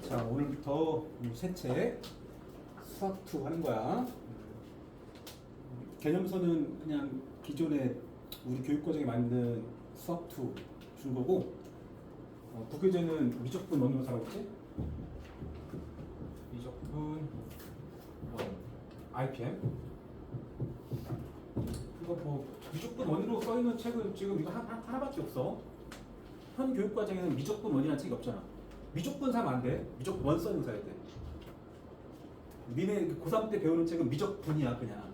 자, 오늘부터 셋째 수학2 하는 거야. 개념서는 그냥 기존에 우리 교육과정에 맞는 수학2 준 거고, 부교재는 미적분 원으로 했지? 미적분 원 IPM. 이거 뭐 미적분 원으로 써 있는 책은 지금 이거 하나밖에 없어. 현 교육과정에는 미적분 원이라는 책이 없잖아. 미적분 사면 안 돼. 미적분 원 써있는 거 사야 돼. 니네 고3 때 배우는 책은 미적분이야 그냥.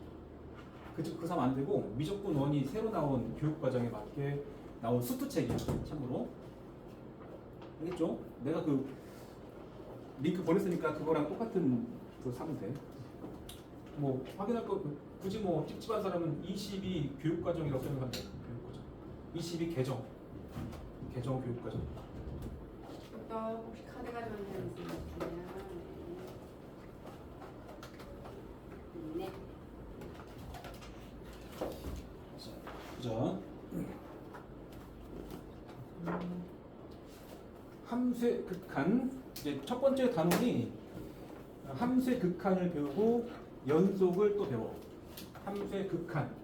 그거 사면 안 되고 미적분 원이 새로 나온 교육과정에 맞게 나온 수투 책이야 참고로. 알겠죠? 내가 그 링크 보냈으니까 그거랑 똑같은 거 사면 돼. 뭐 확인할 거 굳이 뭐 찝찝한 사람은 22 교육과정이라고 생각하면 돼. 교육과정. 22 개정 교육과정. 또 혹시 카드 가져온 적 있으면 네. 자, 함수의 극한. 이제 첫 번째 단원이 함수의 극한을 배우고 연속을 또 배워. 함수의 극한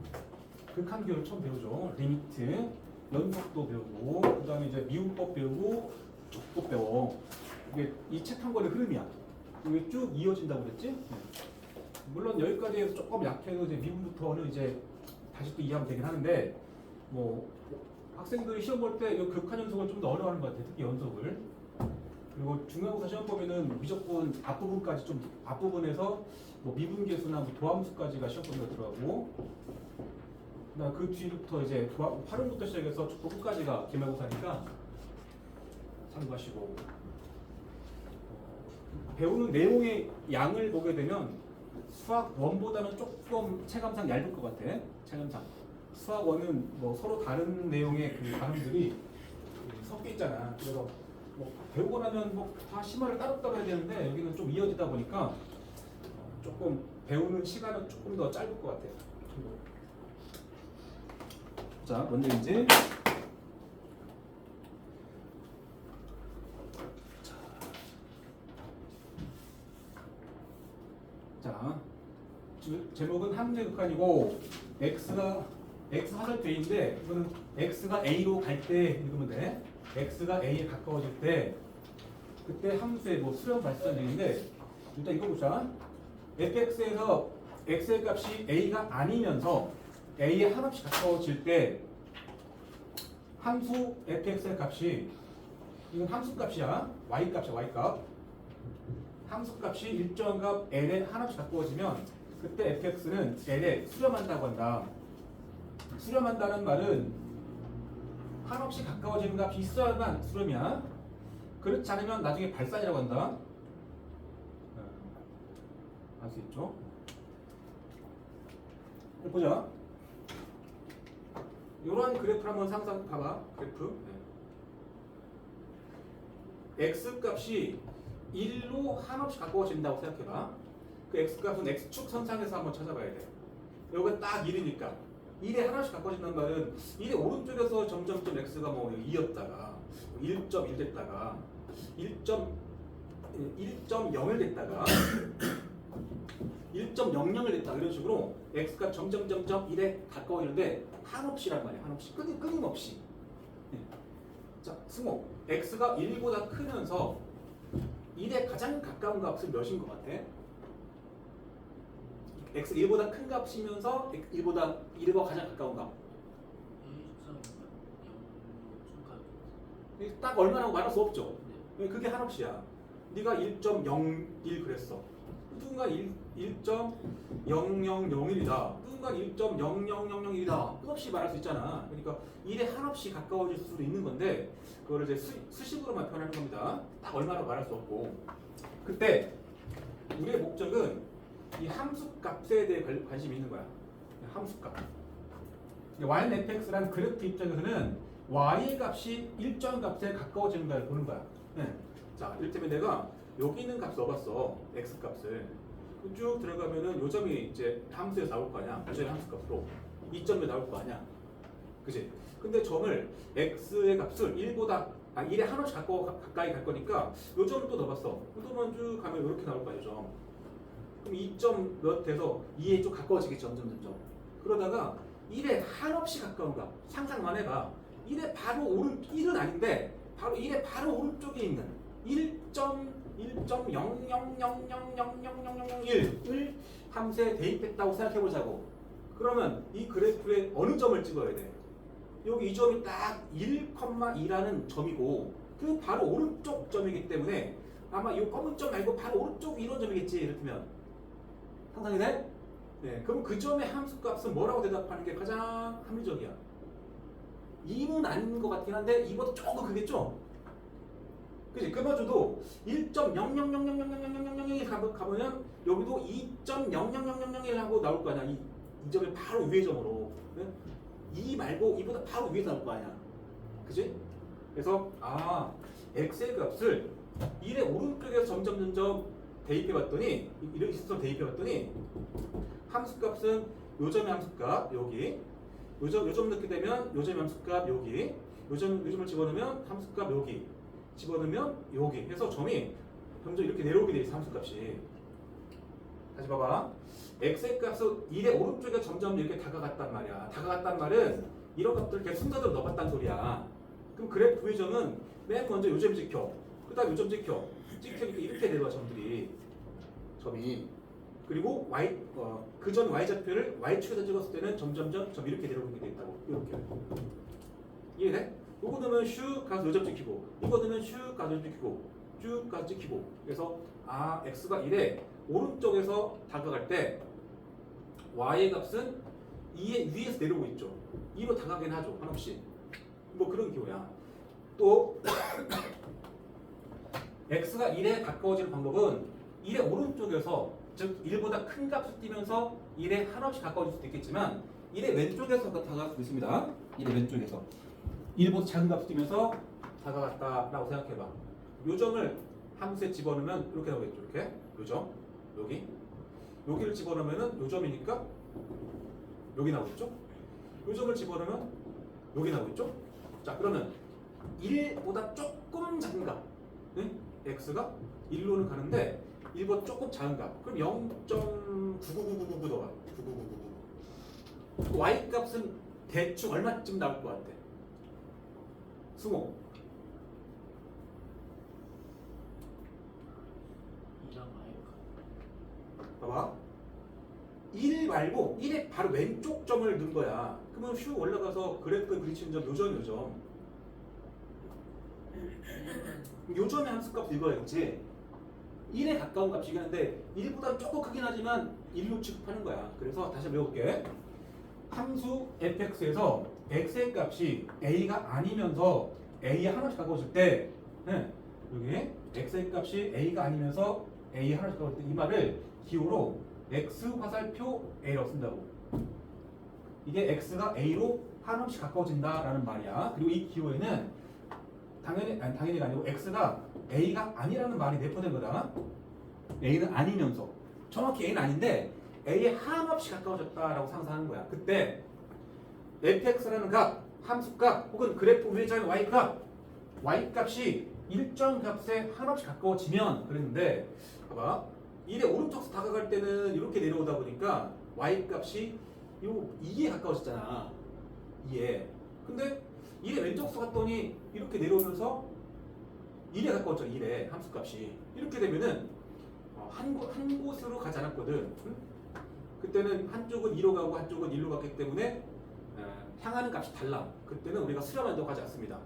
교육 처음 배우죠. 리미트, 연속도 배우고, 그 다음에 이제 미분법 배우고, 족법 배워. 이게 이 책 한 권의 흐름이야. 이게 쭉 이어진다고 그랬지? 물론 여기까지 해서 조금 약해도 이제 미분부터는 이제 다시 또 이해하면 되긴 하는데, 뭐 학생들이 시험 볼 때 이 극한 연속을 좀 더 어려워하는 것 같아. 특히 연속을. 그리고 중간고사 시험 보면은 미적분 앞부분까지 좀 앞부분에서 뭐 미분계수나 뭐 도함수까지가 시험 범위가 들어가고, 그다음 그 뒤부터 이제 활용부터 시작해서 족보까지가 기말고사니까 참고하시고, 배우는 내용의 양을 보게 되면 수학 1보다는 조금 체감상 얇을 것 같아. 체감상. 수학 1은 뭐 서로 다른 내용의 그 단원들이 섞여 있잖아. 그래서 뭐 배우고 나면 뭐 다 심화를 따로따로 해야 되는데 여기는 좀 이어지다 보니까 조금 배우는 시간은 조금 더 짧을 것 같아요. 자, 먼저 이제 자, 제목은 함수의 극한이고 x 화살표인데 이거는 x가 a로 갈 때 읽으면 돼. x가 a에 가까워질 때 그때 함수의 뭐 수렴 발산되는데, 일단 읽어보자. fx에서 x의 값이 a가 아니면서 a에 한없이 가까워질 때 함수 fx의 값이, 이건 함수 값이야. y 값이야. y 값. 함수 값이 일정 값 l에 한없이 가까워지면 그때 fx는 l에 수렴한다고 한다. 수렴한다는 말은 한없이 가까워지는 값이 있어야만 수렴이야. 그렇지 않으면 나중에 발산이라고 한다. 알 수 있죠? 보자. 이러한 그래프를 한번 상상 봐봐. 그래프. x 값이 1로 한없이 가까워진다고 생각해봐. 그 x 값은 x축 선상에서 한번 찾아봐야 돼. 여기가 딱 1이니까 1에 하나씩 가까워진다는 말은 1의 오른쪽에서 점점점 x가 뭐 2였다가 1.1 됐다가 1.01 됐다가 1.00을 됐다, 이런 식으로 x가 점점점점 1에 가까워지는데 한없이란 말이야. 한없이 끊임없이. 자, 승호, x가 1보다 크면서 1에 가장 가까운 값은 몇인 것 같아? x 1보다 큰 값이면서 1과 가장 가까운 값. 딱 얼마라고 말할 수 없죠. 그게 한없이야. 네가 1.01 그랬어. 누군가 1.0001이다. 누군가 1.00001이다. 끝없이 말할 수 있잖아. 그러니까 1에 한없이 가까워질 수도 있는 건데 그거를 이제 수식으로만 표현하는 겁니다. 딱 얼마라고 말할 수 없고. 그때 우리의 목적은 이 함수값에 대해 관심이 있는 거야. 함수값. y는 fx라는 그래프 입장에서는 y의 값이 일정 값에 가까워지는 걸 보는 거야. 네. 자, 이를테면 내가 여기 있는 값 넣어봤어. x 값을. 쭉 들어가면은 요 점이 이제 함수에서 나올 거 아니야. 요점의 함수값으로. 이 점이 나올 거 아니야. 그치? 근데 점을 x의 값을 1에 한없이 가까이 갈 거니까 요 점을 또 넣어봤어. 그러면 쭉 가면 이렇게 나올 거야, 요 점. 그럼 2점 몇 돼서 2에 좀 가까워지겠지, 점점. 그러다가 1에 한없이 가까운가? 상상만 해봐. 1에 바로 1은 아닌데 바로 1에 바로 오른쪽에 있는 1.00000000001을 함수에 대입했다고 생각해보자고. 그러면 이 그래프에 어느 점을 찍어야 돼? 여기 이 점이 딱 1,2라는 점이고 그 바로 오른쪽 점이기 때문에 아마 이 검은 점 말고 바로 오른쪽 이런 점이겠지. 이렇다면 상상이 돼? 네, 그럼 그 점의 함수값은 뭐라고 대답하는 게 가장 합리적이야? 2는 아닌 것 같긴 한데 2보다 조금 크겠죠? 그치? 그마저도 1.0000000001 가보면 여기도 2.0000001 하고 나올 거 아니야. 이 점의 바로 위의 점으로. 네? 2 말고 2보다 바로 위에 나올 거 아니야. 그치? 그래서 x의 값을 1의 오른쪽에서 점점 대입해봤더니 이렇게 순서 대입해봤더니 함수값은 요 점의 함수값 여기 요 점 넣게 되면 요 점의 함수값 여기 요 점을 집어넣으면 함수값 여기 집어넣으면 여기 해서 점이 점점 이렇게 내려오게 돼 있어. 함수값이 다시 봐봐. x의 값은 1의 오른쪽에 점점 이렇게 다가갔단 말이야. 다가갔단 말은 이런 것들을 계속 순서대로 넣어봤단 소리야. 그럼 그래프 회점은 맨 먼저 요점 찍혀. 그 다음 요점 찍혀. 찍히니까 이렇게 내려와 점이. 그리고 그 점 y좌표를 y축에서 찍었을 때는 점점점 점 이렇게 내려오게 돼 있다고. 이렇게. 이해돼? 요거 넣으면 슉 가서 요점 찍히고 이거 넣으면 슉 가서 요점 찍히고 쭉 가서 찍히고. 그래서 x가 1에 오른쪽에서 다가갈 때 y의 값은 2의 위에서 내려오고 있죠. 2로 다가가긴 하죠. 한없이. 뭐 그런 기호야. 또 x가 1에 가까워지는 방법은 1의 오른쪽에서 즉 1보다 큰 값을 띄면서 1에 한없이 가까워질 수도 있겠지만 1의 왼쪽에서 다가갈 수도 있습니다. 1의 왼쪽에서 1보다 작은 값을 띄면서 다가갔다라고 생각해봐. 요 점을 함수에 집어넣으면 이렇게 나오겠죠. 이렇게 요 점 여기를 집어넣으면은 요 점이니까 여기 나오겠죠. 요 점을 집어넣으면 여기 나오겠죠. 자 그러면 1보다 조금 작은 값 x가 1로는 가는데 1보다 조금 작은 값 그럼 0.99999 넣어봐. 99999 y 값은 대충 얼마쯤 나올 것 같아? 승호. 2랑 봐봐. 1 말고 1의 바로 왼쪽 점을 넣은 거야. 그러면 슉 올라가서 그래프에 부딪히는 점 요점. 요점의 함수값 읽어야겠지. 1에 가까운 값이긴 한데 1보다 조금 크긴 하지만 1로 취급하는 거야. 그래서 다시 외워볼게. 함수 fx에서 x의 값이 a가 아니면서 a에 하나씩 가까워질 때 여기 x의 값이 a가 아니면서 a에 하나씩 가까워질 때 이 말을 기호로 x 화살표 a라고 쓴다고. 이게 x가 a로 한없이 가까워진다라는 말이야. 그리고 이 기호에는 당연히가 아니고 x가 a가 아니라는 말이 내포된 거다. a는 아니면서 정확히 a는 아닌데 a에 한없이 가까워졌다라고 상상하는 거야. 그때 fx라는 값, 함수값 혹은 그래프 회전의 y값이 일정 값에 한없이 가까워지면 그랬는데 봐봐. 1의 오른쪽에서 다가갈 때는 이렇게 내려오다 보니까 y값이 요 2에 가까워졌잖아. 2에. 근데 1의 왼쪽에서 갔더니 이렇게 내려오면서 1에 가까웠죠. 1에 함수값이. 이렇게 되면은 한 곳으로 가지 않았거든. 응? 그때는 한쪽은 2로 가고 한쪽은 1로 갔기 때문에 향하는 값이 달라. 그때는 우리가 수렴한다고 하지 않습니다.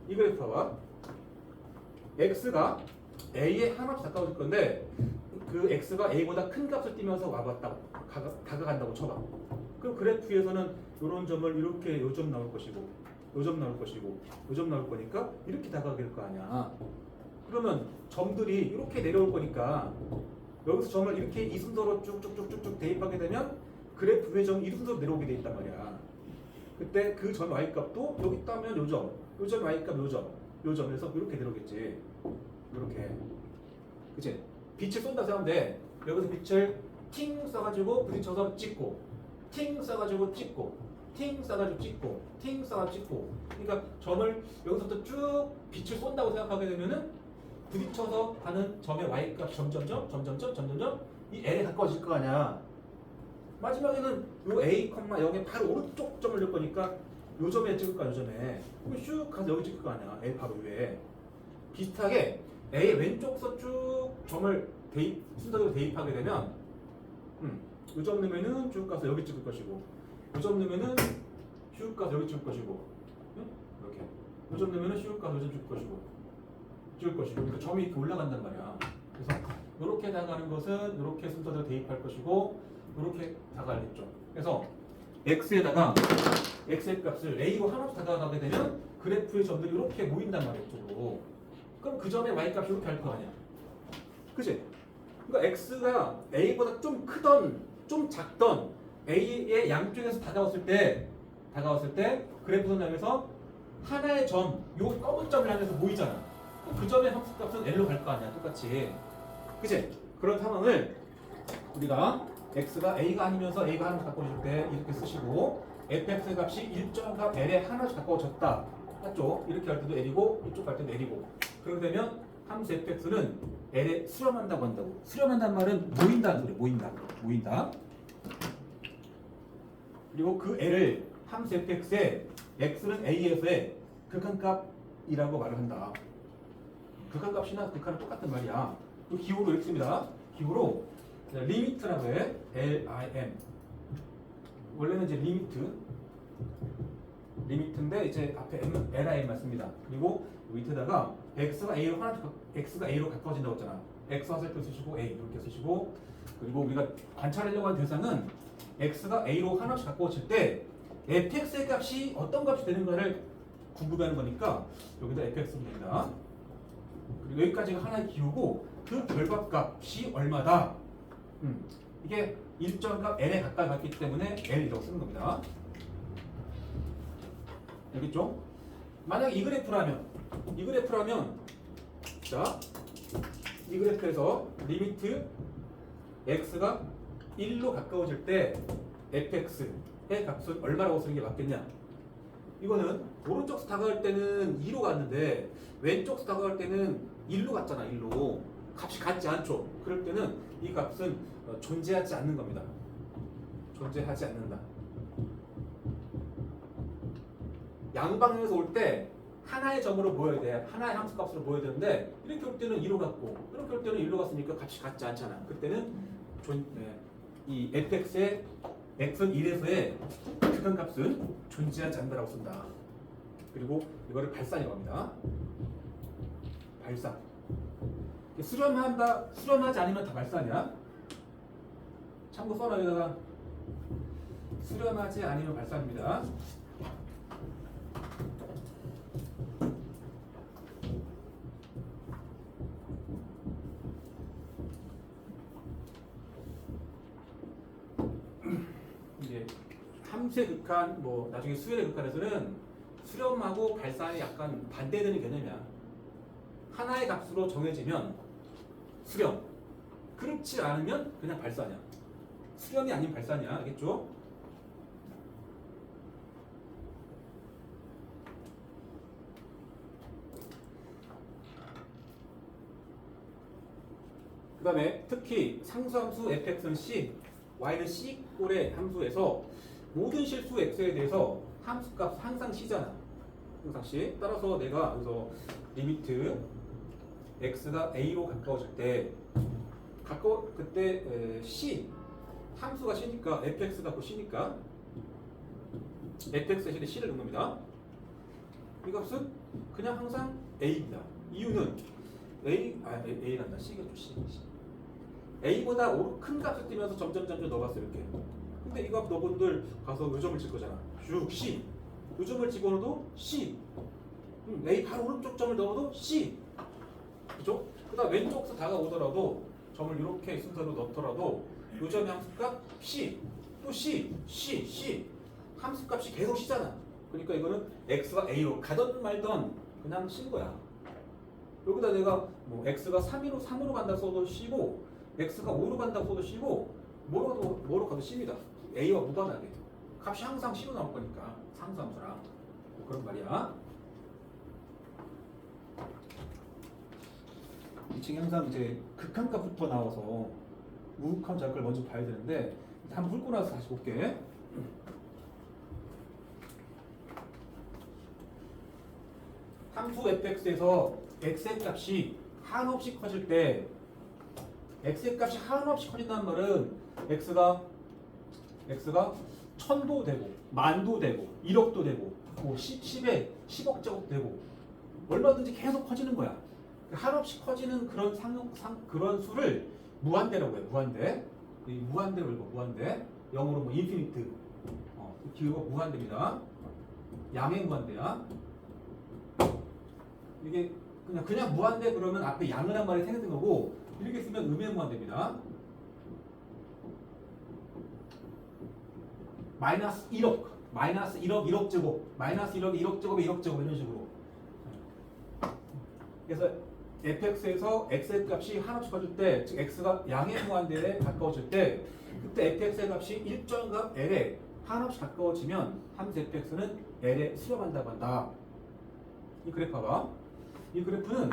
이 그래프 봐봐. x가 a에 한없이 가까워질 건데 그 x가 a보다 큰 값을 띄면서 다가간다고 쳐봐. 그럼 그래프에서는 이런 점을 이렇게 요 점 나올 것이고 요 점 나올 것이고 요 점 나올 거니까 이렇게 다가가게 될 거 아니야. 그러면 점들이 이렇게 내려올 거니까 여기서 점을 이렇게 이 순서로 쭉쭉쭉쭉 대입하게 되면 그래프의 점이 이 순서로 내려오게 돼 있단 말이야. 그때 그 점 y값도 여기 있다면 요 점 y값 요 점에서 이렇게 내려오겠지. 이렇게. 그치? 빛을 쏜다 생각하면 돼. 여기서 빛을 팅 쏴가지고 부딪혀서 찍고 팅 쏴가지고 찍고 팅 싸가지고 찍고 팅 싸가지고 찍고 그러니까 점을 여기서부터 쭉 빛을 쏜다고 생각하게 되면은 부딪혀서 가는 점의 y값 점점점 이 l에 가까워질 거 아니야. 마지막에는 요 a, 0에 바로 오른쪽 점을 넣을 거니까 요 점에 찍을 거야. 요 점에 그럼 슉 가서 여기 찍을 거 아니야. l 바로 위에. 비슷하게 a의 왼쪽서 쭉 점을 순서대로 대입하게 되면 요 점 넣으면은 쭉 가서 여기 찍을 것이고 요 점 넣으면은 슉 가서 여기 찍을 것이고 이렇게 요 점 넣으면은 슉 가서 여기 찍을 것이고 그러니까 점이 이렇게 올라간단 말이야. 그래서 이렇게 나가는 것은 이렇게 순서대로 대입할 것이고 이렇게 다가겠죠. 그래서 x에다가 x의 값을 a로 하나씩 다가가게 되면 그래프의 점들이 이렇게 모인단 말이야. 이쪽으로. 그럼 그 점의 y값이 이렇게 할 거 아니야. 그치? 그러니까 x가 a보다 좀 크던 좀 작던 a의 양쪽에서 다가왔을 때 그래프선 향해서 하나의 점, 요 검은 점을 향해서 모이잖아. 그 점의 함수값은 l로 갈 거 아니야. 똑같이. 그치? 그런 상황을 우리가 x가 a가 아니면서 a가 하나씩 가까워질 때 이렇게 쓰시고 fx의 값이 일정한 값 l에 하나씩 가까워졌다. 맞죠? 이렇게 할 때도 l이고 이쪽 갈 때도 l이고 그렇게 되면 함수 fx는 l에 수렴한다고 한다고. 수렴한다는 말은 모인다는 소리. 모인다. 그리고 그 l을 함수 fx에 x는 a에서의 극한값이라고 말을 한다. 극한값이나 극한은 똑같은 말이야. 또 기호로 x입니다. 기호로 리미트라고 해. lim. 원래는 이제 리미트인데 이제 앞에 m은 lim만 씁니다. 그리고 밑에다가 x가 a로 가까워진다고 했잖아. x 화살표 쓰시고 a 이렇게 쓰시고 그리고 우리가 관찰하려고 하는 대상은 x가 a로 하나씩 가까워질 때 fx의 값이 어떤 값이 되는가를 궁금해하는 거니까 여기다 fx는 됩니다. 그리고 여기까지가 하나의 기호고 그 결과값이 얼마다? 이게 일정 값 n에 가까이 갔기 때문에 l이라고 쓰는 겁니다. 알겠죠? 만약 이 그래프라면 자, 이 그래프에서 리미트 x가 1로 가까워질 때 fx의 값은 얼마라고 쓰는 게 맞겠냐? 이거는 오른쪽에서 다가갈 때는 2로 갔는데 왼쪽에서 다가갈 때는 1로 갔잖아. 1로 값이 같지 않죠. 그럴 때는 이 값은 존재하지 않는 겁니다. 존재하지 않는다. 양방향에서 올 때 하나의 점으로 모여야 돼. 하나의 함수값으로 모여야 되는데 이렇게 올 때는 2로 갔고 이렇게 올 때는 1로 갔으니까 값이 같지 않잖아. 그때는 이 fx의 x는 1에서의 극한값은 존재하지 않는다고 쓴다. 그리고 이거를 발산이라고 합니다. 발산. 수렴하지 않으면 다 발산이야. 참고 써놔. 여기다가 수렴하지 않으면 발산입니다. 이제 함수의 극한, 뭐 나중에 수열의 극한에서는 수렴하고 발산이 약간 반대되는 개념이야. 하나의 값으로 정해지면 수렴, 그렇지 않으면 그냥 발산이야. 수렴이 아닌 발산이야. 알겠죠? 그 다음에 특히 상수함수 fx는 c, y는 c 꼴의 함수에서 모든 실수 x에 대해서 함수값 항상 c잖아. 항상 c. 따라서 내가 여기서 리미트 x가 a로 가까워질 때 그때 c 함수가 c니까 fx 갖고 c니까 fx 대신에 c를 넣는 겁니다. 이 값은 그냥 항상 a입니다. 이유는 a란다. c겠죠. c. a보다 큰 값을 띄면서 점점 넣어봤어. 이렇게. 근데 이 값 너분들 가서 요점을 칠 거잖아. 쭉 c. 요점을 집어넣어도 c. a 바로 오른쪽 점을 넣어도 c. 그죠? 그 다음 왼쪽에서 다가오더라도 점을 이렇게 순서로 넣더라도 요점의 함수값 c. 또 c. 함수값이 계속 c잖아. 그러니까 이거는 x가 a로 가던 말던 그냥 c인 거야. 여기다 내가 뭐 x가 3으로 간다 써도 c고 x가 5로 간다고 써도 c고 뭐로 가도 c입니다. a와 무관하게 값이 항상 C로 나올 거니까 상수함수랑 뭐 그런 말이야. 이 층이 항상 이제 극한값부터 나와서 우극한 작을 먼저 봐야 되는데 한번 훑고 나서 다시 볼게. 함수 fx에서 x의 값이 한없이 커질 때 x의 값이 한없이 커진다는 말은 x가 1000도 되고 만도 되고 1억도 되고 뭐 10에 10억 제곱 되고 얼마든지 계속 커지는 거야. 한없이 커지는 그런 수를 무한대라고 해요. 무한대. 이 무한대로 읽어. 무한대. 영어로 뭐 인피니트. 기호가 무한대입니다. 양의 무한대야. 이게 그냥 무한대 그러면 앞에 양이란 말이 생기는 거고 이렇게 쓰면 음의 무한대입니다. 마이너스 1억, 마이너스 1억, 1억 제곱, 마이너스 1억, 1억 제곱에 1억 제곱 이런 식으로. 그래서 fx에서 x의 값이 한없이 커질 때, 즉 x가 양의 무한대에 가까워질 때, 그때 fx의 값이 일정값 l에 한없이 가까워지면 함수 fx는 l에 수렴한다고 한다. 이 그래프 봐봐. 이 그래프는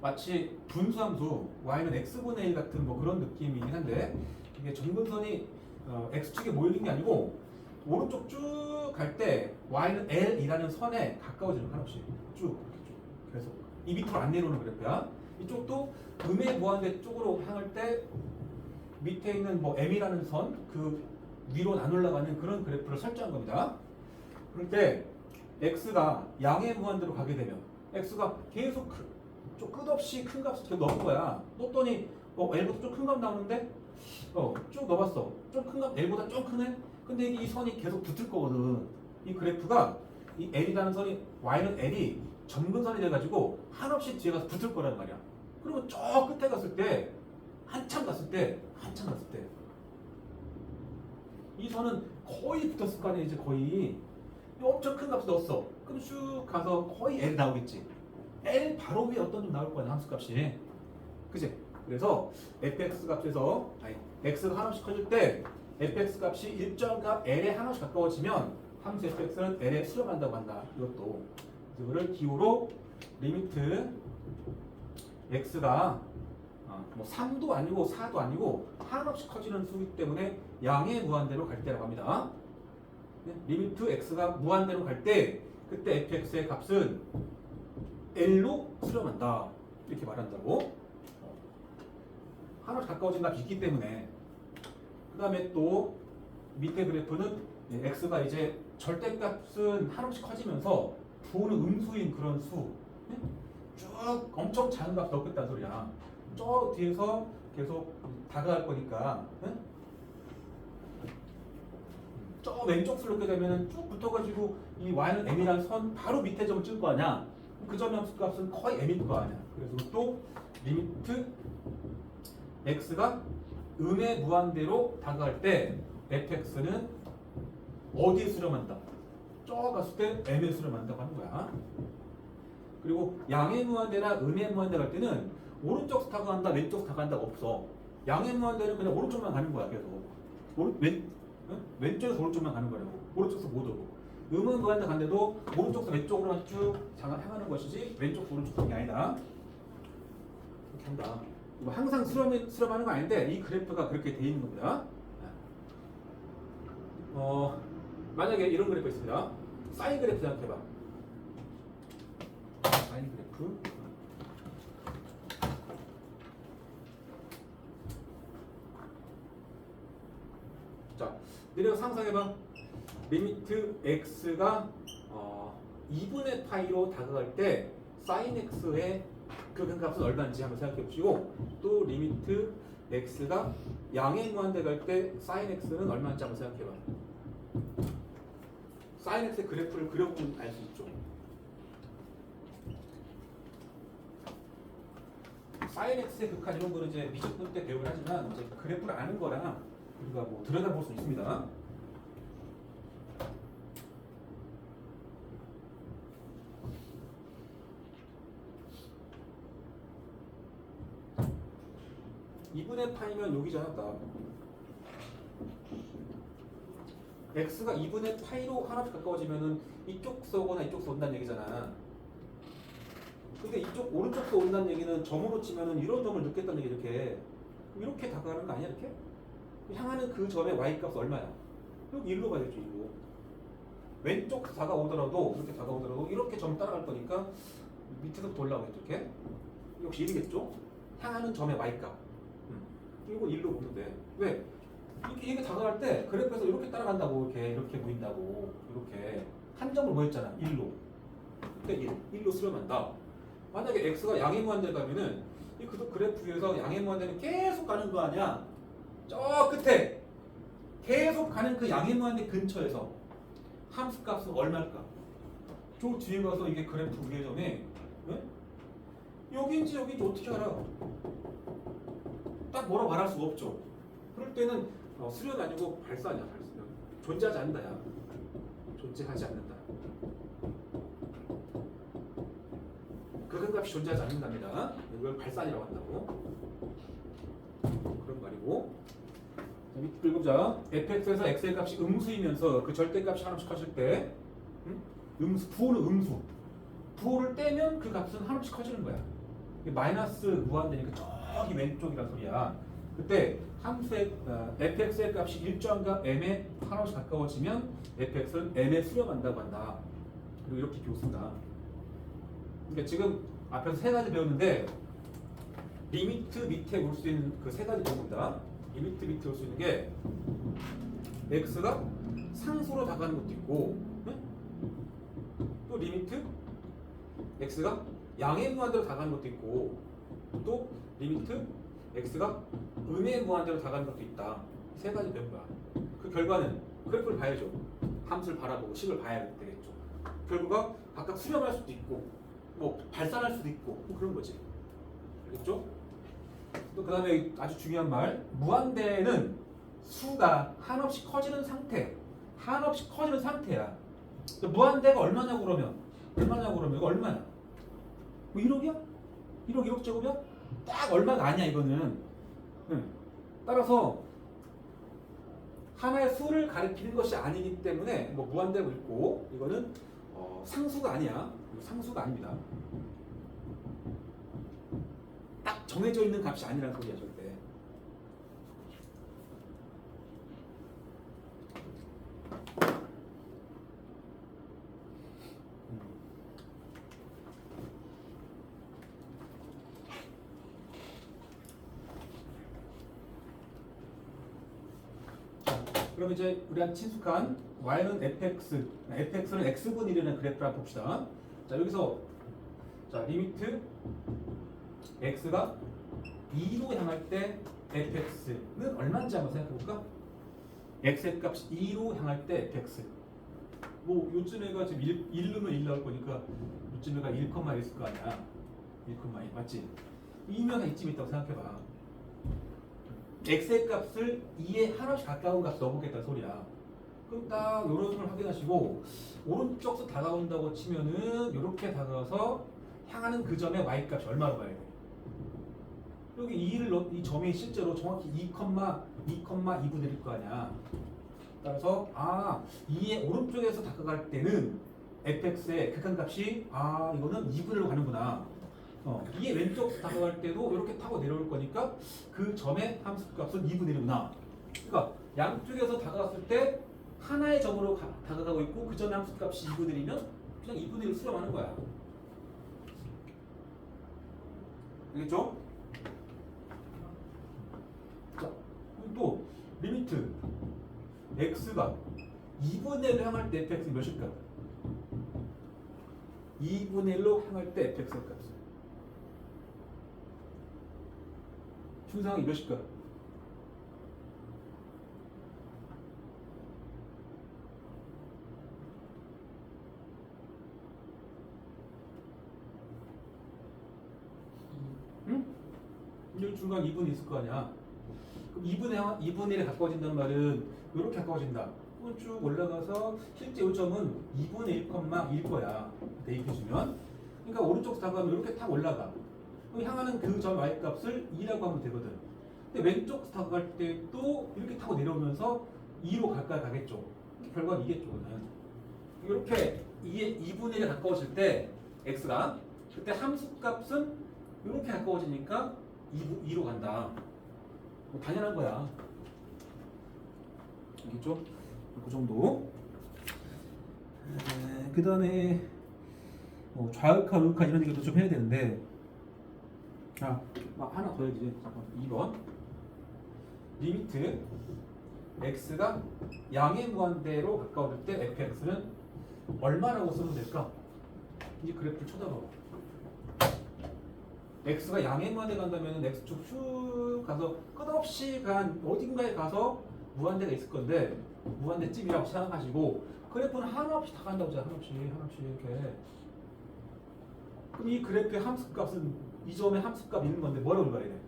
마치 분수함수 y는 x분의 1 같은 뭐 그런 느낌이긴 한데 이게 점근선이 x축에 모이는 게 아니고 오른쪽 쭉 갈 때 y는 l이라는 선에 가까워지는 한없이 쭉 이렇게 쭉 계속 이 밑으로 안 내려오는 그래프야. 이쪽도 음의 무한대 쪽으로 향할 때 밑에 있는 뭐 m이라는 선 그 위로 안 올라가는 그런 그래프를 설정한 겁니다. 그럴 때 x가 양의 무한대로 가게 되면 x가 계속 좀 끝없이 큰 값을 계속 넣은 거야. 넣었더니 l보다 좀 큰 값 나오는데 쭉 넣어봤어. 좀 큰 값 l보다 좀 크네. 근데 이 선이 계속 붙을 거거든. 이 그래프가 이 l이라는 선이 y는 l이 점근선이 돼가지고 한없이 뒤에 가서 붙을 거란 말이야. 그리고 저 끝에 갔을 때 한참 갔을 때 이 선은 거의 붙었을 거 아니야. 이제 거의 엄청 큰 값을 넣었어. 그럼 쭉 가서 거의 L 나오겠지. L 바로 위에 어떤 좀 나올 거야. 함수값이. 그치? 그래서 fx 값에서 x가 한없이 커질 때 fx 값이 일정 값 L에 한없이 가까워지면 함수 fx는 L에 수렴한다고 한다. 이것도. 이거를 기호로 리미트 x가 뭐 3도 아니고 4도 아니고 한없이 커지는 수이기 때문에 양의 무한대로 갈 때라고 합니다. 리미트 x가 무한대로 갈 때 그때 fx의 값은 l로 수렴한다. 이렇게 말한다고. 한없이 가까워진 값이 있기 때문에. 그 다음에 또 밑에 그래프는 x가 이제 절대값은 한없이 커지면서 부호는 음수인 그런 수. 쭉 엄청 작은 값 넣겠다는 소리야. 저 뒤에서 계속 다가갈 거니까. 저 왼쪽 수를 넣게 되면 쭉 붙어가지고 이 y는 m이라는 선 바로 밑에 점을 찍을 거 아니야. 그 점의 함수 값은 거의 m일 거 아니야. 그래서 또 리미트 x가 음의 무한대로 다가갈 때 fx는 어디에 수렴한다? 저 갔을 때 m에 수렴한다고 하는 거야. 그리고 양의 무한대나 음의 무한대 갈 때는 오른쪽에서 다가간다, 왼쪽에서 다가간다가 없어. 양의 무한대는 그냥 오른쪽만 가는 거야, 계속. 왼쪽에서 오른쪽만 가는 거라고. 오른쪽에서 못 오고. 음은 무한대 간데도 오른쪽에서 왼쪽으로만 쭉 향하는 것이지 왼쪽에서 오른쪽이 아니다. 이렇게 한다. 이거 항상 수렴하는 거 아닌데 이 그래프가 그렇게 돼 있는 겁니다. 만약에 이런 그래프 있습니다. 사인 그래프 생각해봐. 사인 그래프. 자, 내려서 상상해봐. 리미트 x가 2분의 파이로 다가갈 때 sin x의 그 값은 얼마인지 한번 생각해 보시고 또 리미트 x가 양의 무한대 갈 때 sin x는 얼마인지 한번 생각해 봐. sin x의 그래프를 그려보면 알 수 있죠. sin x의 극한 이런 거는 이제 미적분 때 배우긴 하지만 이제 그래프를 아는 거랑 우리가 뭐 들여다볼 수 있습니다. 이분의 파이면 여기잖아. x가 2분의 파이로 하나씩 가까워지면은 이쪽서 오거나 이쪽서 온다는 얘기잖아. 근데 이쪽 오른쪽서 온다는 얘기는 점으로 치면은 이런 점을 넣겠다는 얘기. 이렇게 다가가는 거 아니야? 이렇게 향하는 그 점의 y 값은 얼마야? 여기 1로 가야겠죠. 1로. 왼쪽 다가오더라도 이렇게 다가오더라도 이렇게 점 따라갈 거니까 밑에서부터 올라오겠죠. 이렇게 역시 1이겠죠. 향하는 점의 y 값. 이거 1로 보면 돼. 왜? 이게 다가갈 때 그래프에서 이렇게 따라간다고. 이렇게 보인다고. 이렇게 한 점을 보였잖아. 1로. 그때 1로 수렴한다. 만약에 x가 양의 무한대 가면은 이 그래프 위에서 양의 무한대는 계속 가는 거 아니야? 저 끝에 계속 가는 그 양의 무한대 근처에서 함수 값은 얼마일까? 저 뒤에 가서 이게 그래프 위의 점에 여기인지 여기인지 어떻게 알아? 딱 뭐라고 말할 수가 없죠. 그럴 때는 수련 아니고 발산이야. 발산. 존재하지 않는다. 야. 존재하지 않는다. 극한값이 존재하지 않는답니다. 이걸 발산이라고 한다고. 그런 말이고. 밑에 읽어보자. fx에서 x의 값이 음수이면서 그 절대값이 하나씩 커질 때 음수, 부호는 음수. 부호를 떼면 그 값은 하나씩 커지는 거야. 마이너스 무한대니까 저기 왼쪽이란 소리야. 그때 함수의 fx의 값이 일정한 값 m에 하나씩 가까워지면 fx는 m에 수렴한다고 한다. 그리고 이렇게 교수다. 그러니까 지금 앞에서 세 가지 배웠는데 리미트 밑에 올 수 있는 그 세 가지 배웁니다. 리미트 밑에 올 수 있는 게 x가 상수로 다가가는 것도 있고, 또 리미트 x가 양의 무한대로 다가가는 것도 있고, 또 리미트 x가 음의 무한대로 다가가는 것도 있다. 세 가지 배운 거야. 그 결과는 그래프를 봐야죠. 함수를 바라보고 식을 봐야 되겠죠. 결과가 각각 수렴할 수도 있고, 뭐 발산할 수도 있고, 뭐 그런 거지. 알겠죠? 또 그다음에 아주 중요한 말, 무한대는 수가 한없이 커지는 상태, 한없이 커지는 상태야. 무한대가 얼마냐고 그러면 이거 얼마야? 뭐 1억이야? 1억 제곱이야? 딱 얼마가 아니야 이거는. 따라서 하나의 수를 가리키는 것이 아니기 때문에 뭐 무한대고 있고 이거는 상수가 아니야. 상수가 아닙니다. 딱 정해져 있는 값이 아니라는 소리야 절대. 그럼 이제 우리한테 친숙한 y는 fx, fx는 x분의 1이라는 그래프를 한번 봅시다. 자 여기서 자 리미트 x가 2로 향할 때 fx는 얼마인지 한번 생각해 볼까? x의 값이 2로 향할 때 fx. 뭐 요쯤에가 지금 1 넣으면 1 나올 거니까 요쯤에가 1,1 있을 거 아니야. 1,1 맞지? 2면 이쯤 있다고 생각해 봐. x의 값을 2에 하나씩 가까운 값 넣어보겠다는 소리야. 그럼 딱 이런 식으로 확인하시고 오른쪽서 다가온다고 치면은 이렇게 다가와서 향하는 그 점의 y 값이 얼마로 봐야 돼? 여기 2를 이 점이 실제로 정확히 2,2분의 1일 거 아니야. 따라서 2의 오른쪽에서 다가갈 때는 fx의 극한값이 이거는 2분의 1로 가는구나. 2의 왼쪽 다가갈 때도 이렇게 타고 내려올 거니까 그 점의 함수값은 2분의 1이구나. 그러니까 양쪽에서 다가갔을 때 하나의 점으로 다가가고 있고 그 점의 함수값이 2분의 1이면 그냥 2분의 1을 수렴하는 거야. 알겠죠? 자, 또 리미트 x가 2분의 1로 향할 때 fx는 몇일까? 2분의 1로 향할 때 fx의 값. 충상이 몇일까? 응? 이 중간 2분이 있을 거 아니야. 그럼 2분의 1에 가까워진다는 말은 이렇게 가까워진다. 쭉 올라가서 실제 요점은 2분의 1,1 거야. 대입해주면. 그러니까 오른쪽 다가가면 이렇게 탁 올라가. 향하는 그 점 y 값을 2라고 하면 되거든. 근데 왼쪽 다가갈 때도 이렇게 타고 내려오면서 2로 가까이 가겠죠. 결과는 이겠죠. 그는 이렇게 2분의 1에 가까워질 때 x가 그때 함수값은 이렇게 가까워지니까 2로 간다. 뭐 당연한 거야. 알겠죠? 그 정도. 그 다음에 좌극한, 우극한 이런 얘기도 좀 해야 되는데, 하나 더 해야지. 잠깐. 2번. 리미트 x가 양의 무한대로 가까워질 때 fx는 얼마라고 쓰면 될까? 이 그래프를 쳐다봐. x가 양의 무한대 간다면 x축 쭉 가서 끝없이 간 어딘가에 가서 무한대가 있을 건데 무한대쯤이라고 생각하시고 그래프는 한없이 다 간다고 하잖아. 한없이 이렇게. 그럼 이 그래프의 함수값은 이 점의 함수값 있는 건데 뭐라고 읽어야 돼?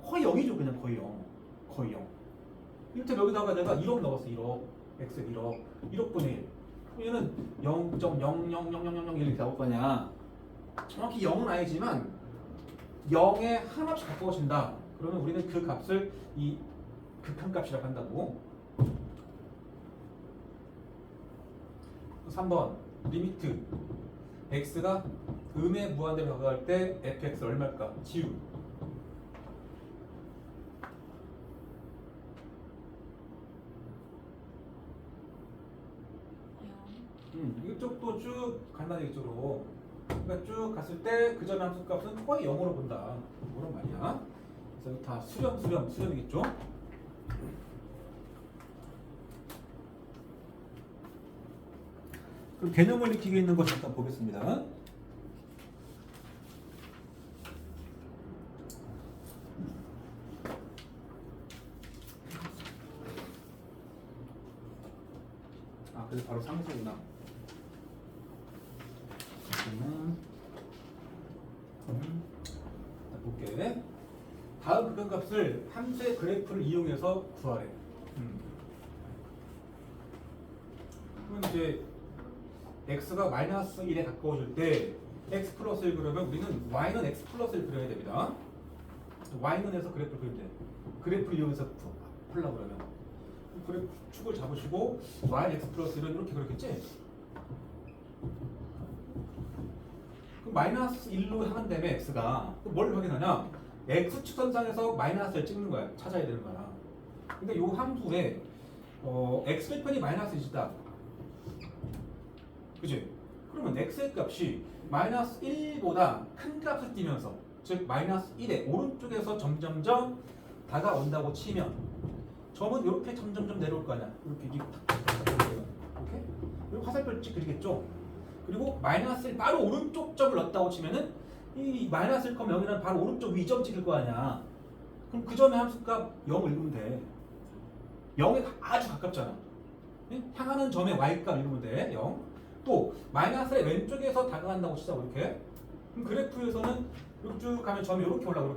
거의 0이죠. 그냥 거의 0. 거의 0. 이를테면 여기다가 내가 1억 넣었어. 1억. x 1억분의 1. 그럼 얘는 0.0000000 이렇게 나올 거냐. 정확히 0은 아니지만 0에 한없이 가까워진다. 그러면 우리는 그 값을 이 극한값이라고 한다고. 3번 리미트 x가 음의 무한대로 가까울 때 fx 얼마일까? 지우. 이쪽도 쭉 간다는 이쪽으로. 그러니까 쭉 갔을 때 그 점의 함수값은 거의 0으로 본다. 그런 말이야. 그래서 다 수렴이겠죠? 그럼 개념을 익히게 있는 거 잠깐 보겠습니다. 그래서 바로 상수구나. 볼게. 다음 극한값을 함수의 그래프를 이용해서 구하래. 그럼 이제 x가 마이너스 1에 가까워질 때 x 플러스 1 그러면 우리는 y는 x 플러스 1 그려야 됩니다. y는 해서 그래프를 그리면 돼. 그래프를 이용해서 풀려고 그러면 그래프 축을 잡으시고 y x 플러스 1은 이렇게 그렸겠지? 그럼 마이너스 1로 향한다며 x가 뭘 확인하냐? x축 선상에서 마이너스를 찍는 거야. 찾아야 되는 거야. 그러니까 요 함수에 x절편이 마이너스 1이다. 그치? 그러면 x의 값이 마이너스 1보다 큰 값을 띄면서 즉 마이너스 1의 오른쪽에서 점점점 다가온다고 치면 점은 이렇게 점점점 내려올 거 아니야. 이렇게 이렇게 그리고 화살표를 그리겠죠. 그리고 마이너스 1 바로 오른쪽 점을 넣었다고 치면은 이 마이너스 1,0이란 바로 오른쪽 위점 찍을 거 아니야. 그럼 그 점의 함수값 0을 읽으면 돼. 0에 아주 가깝잖아. 향하는 점의 y값 읽으면 돼. 0. 또 마이너스의 왼쪽에서 다가간다고 치자고 이렇게. 그럼 그래프에서는 이렇게 쭉 가면 점이 이렇게 올라가.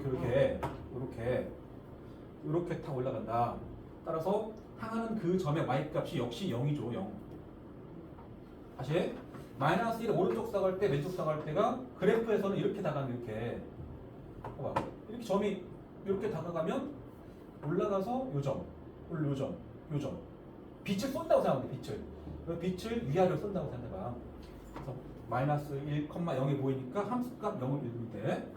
이렇게 탁 올라간다. 따라서 향하는 그 점의 y값이 역시 0이죠. 0. 다시 마이너스 1의 오른쪽 다가갈 때 왼쪽 다가갈 때가 그래프에서는 이렇게 다가가면 이렇게 봐봐. 이렇게 점이 이렇게 다가가면 올라가서 요점 빛을 쏜다고 생각하면 돼. 빛을 위아래로 쏜다고 생각해봐. 그래서 마이너스 1,0이 보이니까 함수값 0을 읽으면 돼.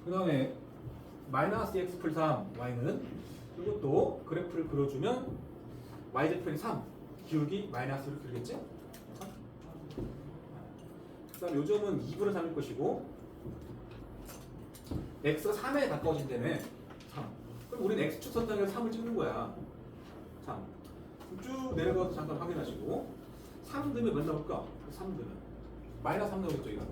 그 다음에 마이너스 x 풀 3 y는 이것도 그래프를 그려주면 y절편이 3 기울기 마이너스로 그리겠지? 그 다음 요점은 2분의 3일 것이고 x가 3에 가까워진다며 3. 그럼 우리는 x축 선상에서 3을 찍는 거야. 3. 쭉 내려가서 잠깐 확인하시고 3 넣으면 몇 나올까? 3 넣으면 마이너스 3 나오겠죠 이거.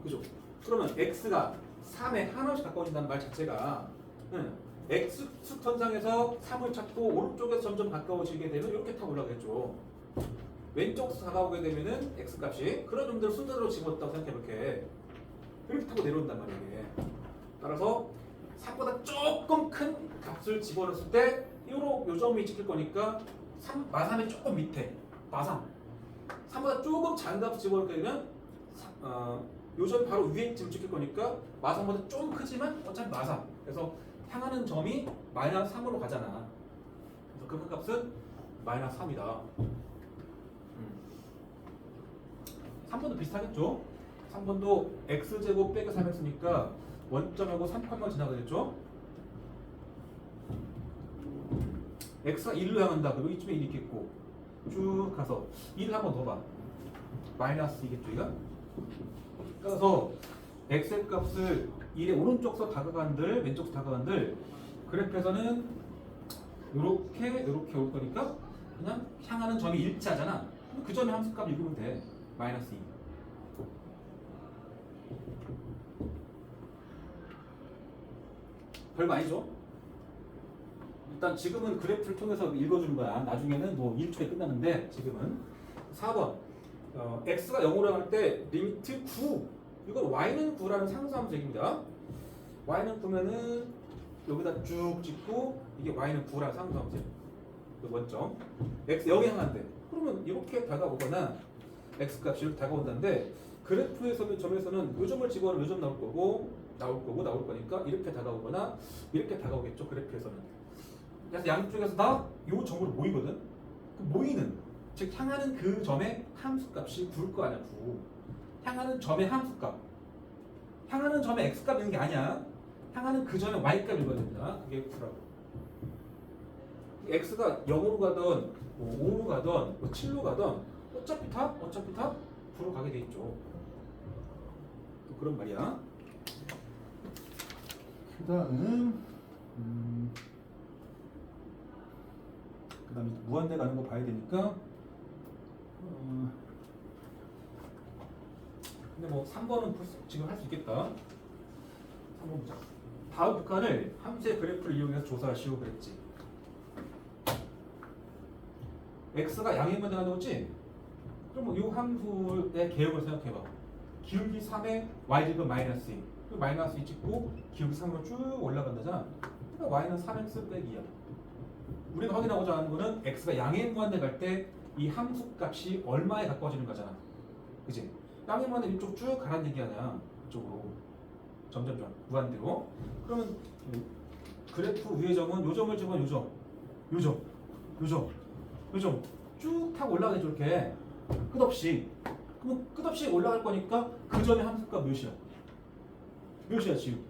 그죠? 그러면 x가 3에 한없이 가까워진다는 말 자체가 x축 선상에서 3을 찾고 오른쪽에서 점점 가까워지게 되면 이렇게 타고 올라가겠죠. 왼쪽에서 다가오게 되면은 x값이 그런 점들을 순서대로 집었다고 생각해볼게. 이렇게 타고 내려온단 말이에요. 이게. 따라서 3보다 조금 큰 값을 집어넣었을 때 요 점이 찍힐 거니까 마삼의 조금 밑에 마삼 3보다 조금 작은 값을 집어넣게 되면 요 점 바로 위에쯤 찍힐 거니까 마삼보다 좀 크지만 어차피 마삼. 그래서 향하는 점이 마이너스 3으로 가잖아. 그래서 극한값은 마이너스 3이다. 3번도 비슷하겠죠? 3번도 x제곱 빼기 3x니까 원점하고 3칸만 지나가겠죠? x가 1로 향한다. 그리고 이쯤에 1이 있겠고 쭉 가서 1을 한번 더 봐. 마이너스 2겠죠, 이거? 그래서 x의 값을 1의 오른쪽서 다가간들, 왼쪽서 다가간들 그래프에서는 이렇게 올 거니까 그냥 향하는 점이 일치하잖아. 그 점의 함수값 읽으면 돼. 마이너스 2. 별거 아니죠? 일단 지금은 그래프를 통해서 읽어주는 거야. 나중에는 뭐 1초에 끝나는데 지금은 4번 x가 0으로 향할 때 리미트 9 이건 y는 9라는 상수함수 얘기입니다. y는 9면은 여기다 쭉 찍고 이게 y는 9라는 상수함수예요. 그 원점 x 0에 향한대. 그러면 이렇게 다가오거나 x값이 이렇게 다가온다는데 그래프에서는 점에서는 요 점을 집어넣으면 요 점 나올 거니까 이렇게 다가오거나 이렇게 다가오겠죠. 그래프에서는. 그래서 양쪽에서 다 요 점으로 모이거든. 그 모이는 즉 향하는 그 점의 함수값이 9일 거 아니야. 9. 향하는 점의 함수값. 향하는 점의 x값 있는 게 아니야. 향하는 그 점의 y값 읽어야 됩니다. 그게 9라고. x가 0으로 가던 5로 가던 7로 가던 어차피 다 9로 가게 돼 있죠. 또 그런 말이야. 그다음에 무한대 가는 거 봐야 되니까 근데 뭐 3번은 지금 할 수 있겠다. 3번 보자. 다음 극한을 함수의 그래프를 이용해서 조사하시오 그랬지. x가 양의만 되는 거지? 그럼 이 함수의 개혁을 생각해봐. 기울기 3에 y제곱 마이너스 2. 마이너스 2 찍고 기울기 3으로 쭉 올라간다잖아. 그러니까 y는 3x 빼기 2야. 우리가 확인하고자 하는 거는 x가 양의 무한대 갈 때 이 함수 값이 얼마에 가까워지는 거잖아. 그치? 양의 무한대 이쪽 쭉 가라는 얘기 아니야. 이쪽으로. 점점 무한대로. 그러면 그래프 위의 점은 요 점을 집으면 요 점 쭉 타고 올라가겠죠. 이렇게 끝없이. 그럼 끝없이 올라갈 거니까 그 점의 함수값 몇이야 지금?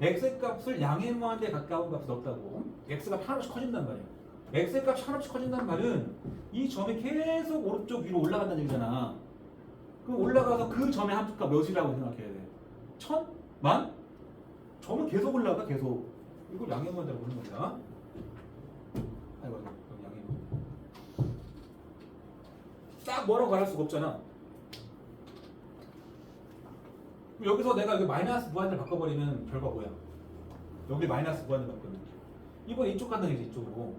x의 값을 양의 무한대에 가까운 값을 넣었다고. x가 하나씩 커진단 말이야. x의 값이 하나씩 커진단 말은 이 점이 계속 오른쪽 위로 올라간다는 얘기잖아. 그럼 올라가서 그 점의 함수값 몇이라고 생각해야 돼? 1000? 만? 점은 계속 올라가 계속. 이걸 양의 무한대로 보는 겁니다. 아이고 양의 무한대. 딱 뭐라고 말할 수가 없잖아. 여기서 내가 여기 마이너스 무한대를 바꿔버리면 결과 뭐야? 여기 마이너스 무한대 바꾸면 이번에 이쪽 간다는 얘기지. 이쪽으로.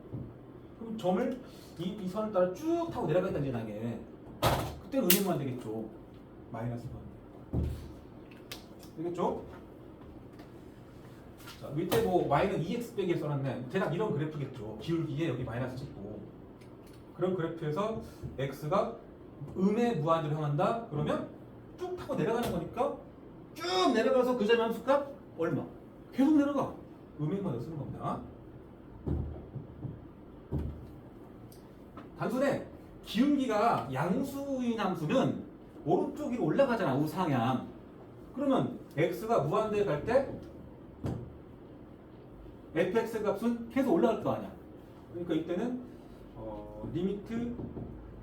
그럼 점을 이 선을 따라 쭉 타고 내려간다는 얘기 나게. 그때는 의미 무한대 되겠죠. 마이너스 무한대 되겠죠? 자, 밑에 뭐 y는 2x 빼기 써놨네. 대략 이런 그래프겠죠. 기울기에 여기 마이너스 찍고 그런 그래프에서 x가 음의 무한대로 향한다. 그러면 쭉 타고 내려가는 거니까 쭉 내려가서 그 점의 함수값 얼마? 계속 내려가. 음의만 쓰는 겁니다. 단순해. 기울기가 양수인 함수는 오른쪽 위로 올라가잖아. 우상향. 그러면 x가 무한대에 갈 때 fx 값은 계속 올라갈 거 아니야. 그러니까 이때는 리미트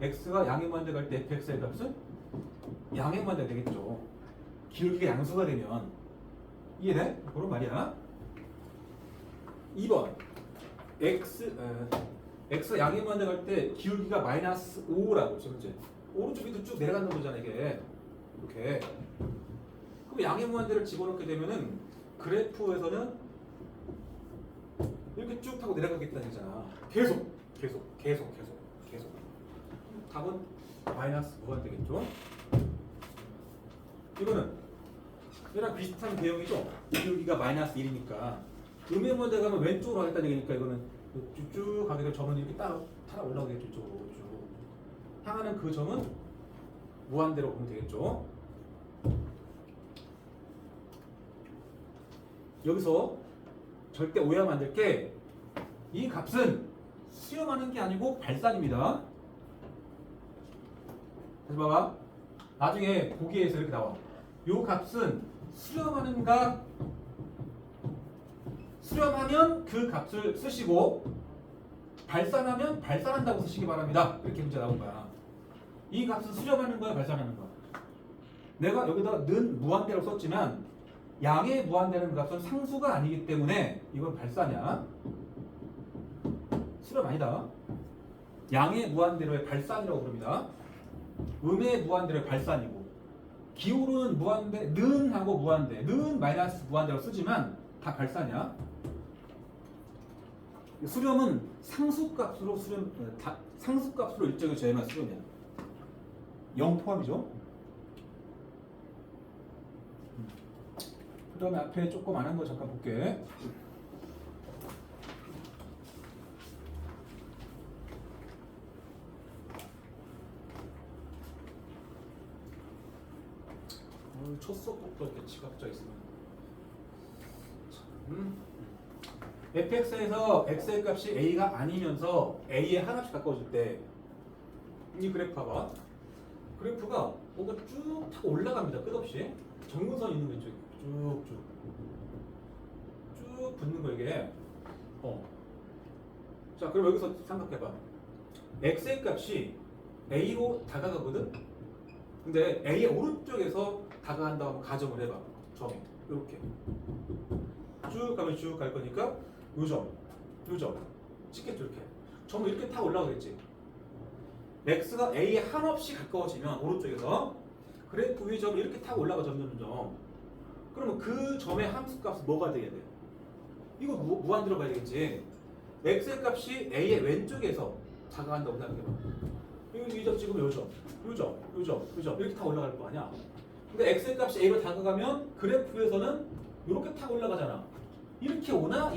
x가 양의 무한대 갈 때 fx의 값은 양의 무한대 되겠죠. 기울기가 양수가 되면. 이해돼? 그런 말이야. 2번 x가 양의 무한대 갈 때 기울기가 마이너스 5라고 지금 이제 오른쪽 밑으로 쭉 내려가는 거잖아 이게. 이렇게. 그럼 양의 무한대를 집어넣게 되면은 그래프에서는 이렇게 쭉 타고 내려가겠다는 얘기잖아. 계속. 답은 마이너스 무한대겠죠. 이거는 얘랑 비슷한 개형이죠. 기울기가 마이너스 1이니까 음의 무한대 가면 왼쪽으로 가겠다는 얘기니까 이거는 쭉 가게 될 점은 이렇게 따라 올라오겠죠. 이쪽으로 쭉 향하는 그 점은 무한대로 보면 되겠죠. 여기서 절대 오해하면 안 될 게 이 값은 수렴하는 게 아니고 발산입니다. 다시 봐봐. 나중에 보기에서 이렇게 나와. 요 값은 수렴하는가 수렴하면 그 값을 쓰시고 발산하면 발산한다고 쓰시기 바랍니다. 이렇게 문제 나온 거야. 이 값은 수렴하는 거야 발산하는 거야. 내가 여기다 는 무한대라고 썼지만 양의 무한대라는 값은 상수가 아니기 때문에 이건 발산이야. 수렴 아니다. 양의 무한대로의 발산이라고 부릅니다. 음의 무한대로의 발산이고 기호로는 무한대, 는하고 무한대, 는 마이너스 무한대라고 쓰지만 다 발산이야. 수렴은 상수값으로 상수값으로 일정을 제외한 수렴이야. 0 포함이죠. 그 다음에 앞에 조금 안 한 거 잠깐 볼게. 첫 수업부터 이렇게 지각자 있으면 fx에서 x의 값이 a가 아니면서 a에 하나씩 가까워질 때 이 그래프 봐봐. 그래프가 뭔가 쭉 타고 올라갑니다. 끝없이 정근선 있는 왼쪽에 쭉 붙는 거 이게. 자 그럼 여기서 생각해봐. x의 값이 a로 다가가거든. 근데 a의 오른쪽에서 다가간다고 가정을 해봐. 점이 이렇게 쭉 가면 쭉 갈 거니까 요점 찍겠죠. 이렇게 점을 이렇게 타 올라가겠지. x가 a에 한없이 가까워지면 오른쪽에서 그래프 위 점이 이렇게 타고 올라가 점점. 그러면 그 점의 함수값은 뭐가 돼야 돼? 이거 무한대로 봐야 되겠지. x의 값이 a의 왼쪽에서 다가간다고 생각해봐. 이 점 찍으면 요점 이렇게 타고 올라갈 거 아니야. 근데 x의 값이 a로 다가가면 그래프에서는 이렇게 타고 올라가잖아. 이렇게 오나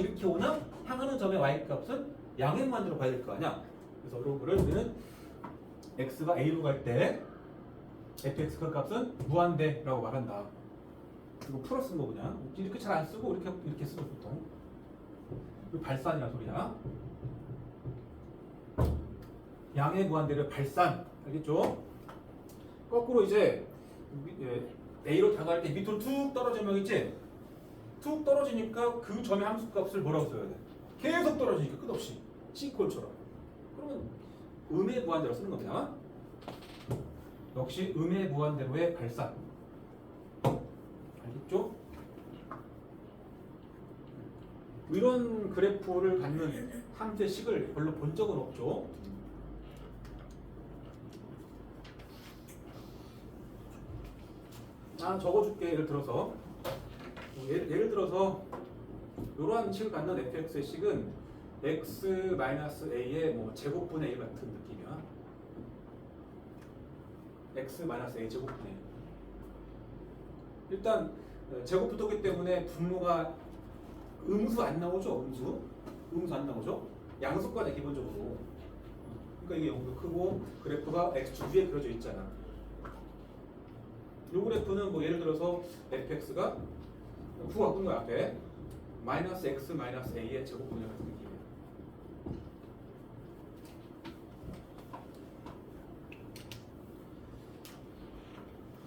향하는 점의 y 값은 양행만으로 봐야 될 거 아니야. 그래서 이런 거를 우리는 x가 a로 갈 때 fx 그 값은 무한대라고 말한다. 이거 풀어 쓴 거 그냥 이렇게 잘 안 쓰고 이렇게 쓰고 보통. 이거 발산이란 소리야. 양의 무한대를 발산. 알겠죠? 거꾸로 이제 a로 다가갈 때 밑으로 툭 떨어지면 있지? 툭 떨어지니까 그 점의 함수값을 뭐라고 써야 돼? 계속 떨어지니까 끝없이 싱크홀처럼. 그러면 음의 무한대로 쓰는 겁니다. 역시 음의 무한대로의 발산. 알겠죠? 이런 그래프를 갖는 함수의 식을 별로 본 적은 없죠. 적어줄게. 예를 들어서 이러한 식을 갖는 fx의 식은 x-a의 제곱분의 1 같은 느낌이야. x-a 제곱분의 1. 일단 제곱부터기 때문에 분모가 음수 안 나오죠. 음수 안 나오죠. 양수과네 기본적으로. 그러니까 이게 0도 크고 그래프가 x축 위에 그려져 있잖아. 이 그래프는 예를 들어서 fx가 구가 바꾼 거야. 앞에 마이너스 x 마이너스 a의 제곱분의 같은 느낌이에요.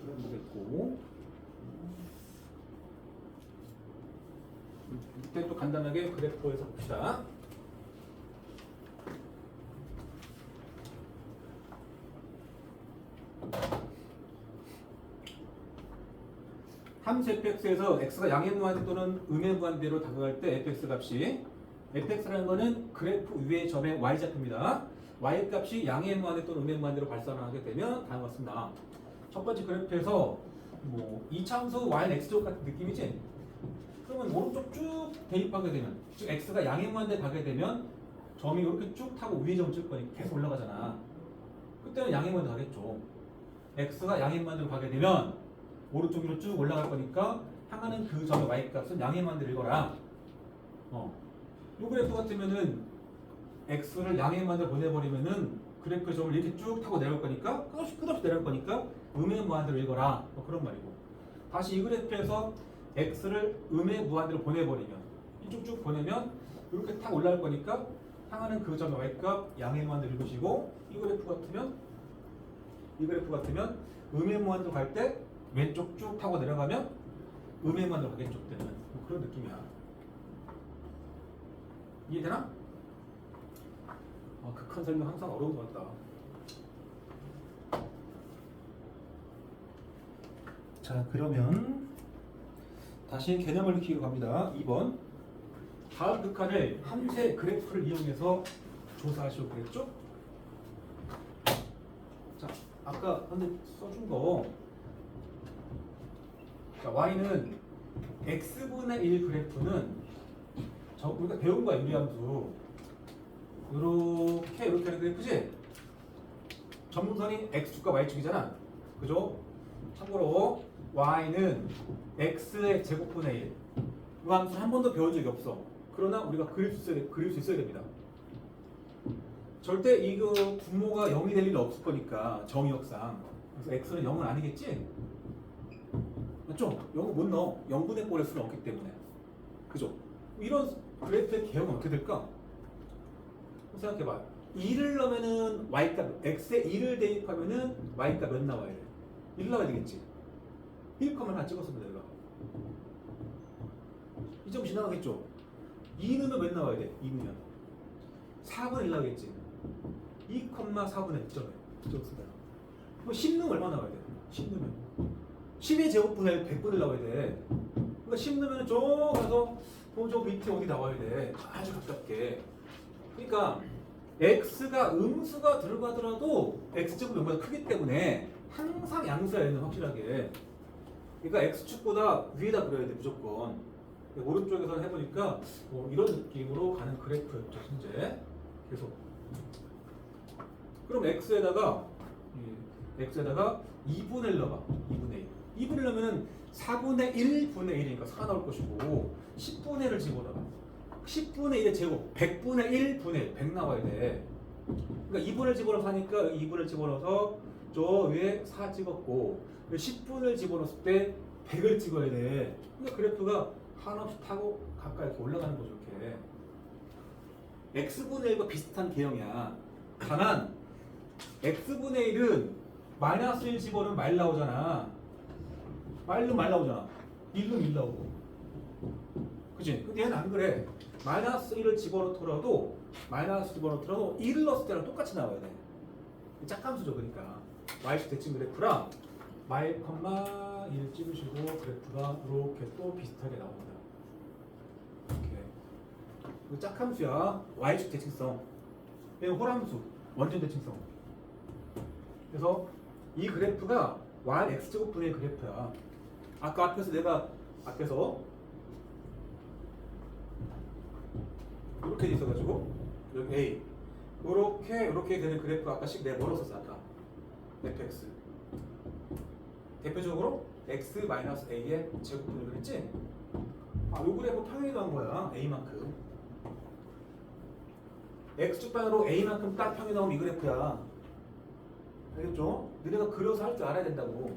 그런 거겠고 이때 또 간단하게 그래프에서 봅시다. 함수 fx에서 x가 양의 무한대 또는 음의 무한대로 다가갈 때 fx 값이 fx라는 거는 그래프 위의 점의 y좌표입니다. y 값이 양의 무한대 또는 음의 무한대로 발산하게 되면 다음과 같습니다. 첫 번째 그래프에서 2차함수 y는 x제곱 같은 느낌이지? 그러면 오른쪽 쭉 대입하게 되면 즉 x가 양의 무한대 가게 되면 점이 이렇게 쭉 타고 위의 점을 찍을 거니까 계속 올라가잖아. 그때는 양의 무한대 가겠죠. x가 양의 무한대로 가게 되면 오른쪽 위로 쭉 올라갈 거니까 향하는 그 점의 y값은 양의 무한대로 읽어라. 이 그래프 같으면은 x를 양의 무한대로 보내버리면은 그래프의 점을 이렇게 쭉 타고 내려올 거니까 끝없이 내려올 거니까 음의 무한대로 읽어라. 그런 말이고. 다시 이 그래프에서 x를 음의 무한대로 보내버리면 쭉쭉 보내면 이렇게 탁 올라갈 거니까 향하는 그 점의 y값 양의 무한대로 읽으시고 이 그래프 같으면 음의 무한대로 갈 때 왼쪽 쭉 타고 내려가면 음의 무한대로 가겠죠. 그때는 뭐 그런 느낌이야. 이해되나? 극한 설명 항상 어려운 것 같다. 자, 그러면 다시 개념을 익히고 갑니다. 2번. 다음 극한을 함세 그래프를 이용해서 조사하시오 그랬죠? 자, 아까 근데 써준 거. 자, y는 x분의 1 그래프는 우리가 배운 거야, 유리함수. 이렇게 하는 그래프지? 점선이 x축과 y축이잖아. 그죠? 참고로 y는 x의 제곱분의 1. 이 함수는 한 번도 배운 적이 없어. 그러나 우리가 그릴 수 있어야 됩니다. 절대 이거 분모가 0이 될 일은 없을 거니까 정의역상. 그래서 x는 0은 아니겠지? 맞죠? 0은 못 넣어. 0분의 꼴의 수는 없기 때문에. 그죠? 이런 그래프의 개형은 어떻게 될까? 생각해봐. 2를 넣으면은 y값, x에 2를 대입하면은 y값 몇 나와야 돼? 1 나와야 되겠지? 1,1 찍었습니다, 내가. 이 점 지나가겠죠? 2 넣으면 몇 나와야 돼? 2 넣으면 4분의 1 나오겠지? 2,4분의 1점에 찍었습니다. 그럼 10 넣으면 얼마 나와야 돼? 10 넣으면 10의 제곱분의 100분의 나와야 돼. 그러니까 10 넣으면 저 가서 저 밑에 어디 나와야 돼? 아주 가깝게. 그러니까 x가 음수가 들어가더라도 x제곱이 0보다 크기 때문에 항상 양수야 얘는 확실하게. 그러니까 x축보다 위에다 그려야 돼 무조건. 오른쪽에서 해보니까 이런 느낌으로 가는 그래프였죠 현재. 계속. 그럼 x에다가 2분의 1 넣어봐. 2분의 1. 2분의 1 넣으면 4분의 1분의 1이니까 4 나올 것이고 10분의 1을 집어넣어. 10분의 1의 제곱 100분의 1분의 1 100 나와야 돼. 그러니까 2분을 집어넣어서 하니까 2분을 집어넣어서 저 위에 4 찍었고 10분을 집어넣었을 때 100을 찍어야 돼. 그러니까 그래프가 한없이 타고 가까이 이렇게 올라가는 거죠. 이렇게 x분의 1과 비슷한 개형이야. 다만 x분의 1은 마이너스 1 집어넣으면 말 나오잖아. 말 나오잖아. 1은 1 나오고. 그치? 근데 얘는 안 그래. 마이너스 1을 집어넣더라도 1을 넣었을 때랑 똑같이 나와야 돼. 짝함수죠. 그러니까 y축 대칭 그래프랑 마일 컴마 1 찍으시고 그래프가 이렇게 또 비슷하게 나옵니다. 이렇게. 이거 짝함수야. y축 대칭성. 얘는 홀함수. 원전 대칭성. 그래서 이 그래프가 y x제곱분의 그래프야. 아까 앞에서 이렇게 돼 있어가지고 여기 A 이렇게 되는 그래프 아까씩 내가 뭐라고 썼어 아까 fx 대표적으로 x-a의 제곱분을 그랬지? 요 그래프 평행이 한 거야. a만큼 x축방으로 a만큼 딱 평이 나오면 이 그래프야. 알겠죠? 너네가 그려서 할 줄 알아야 된다고.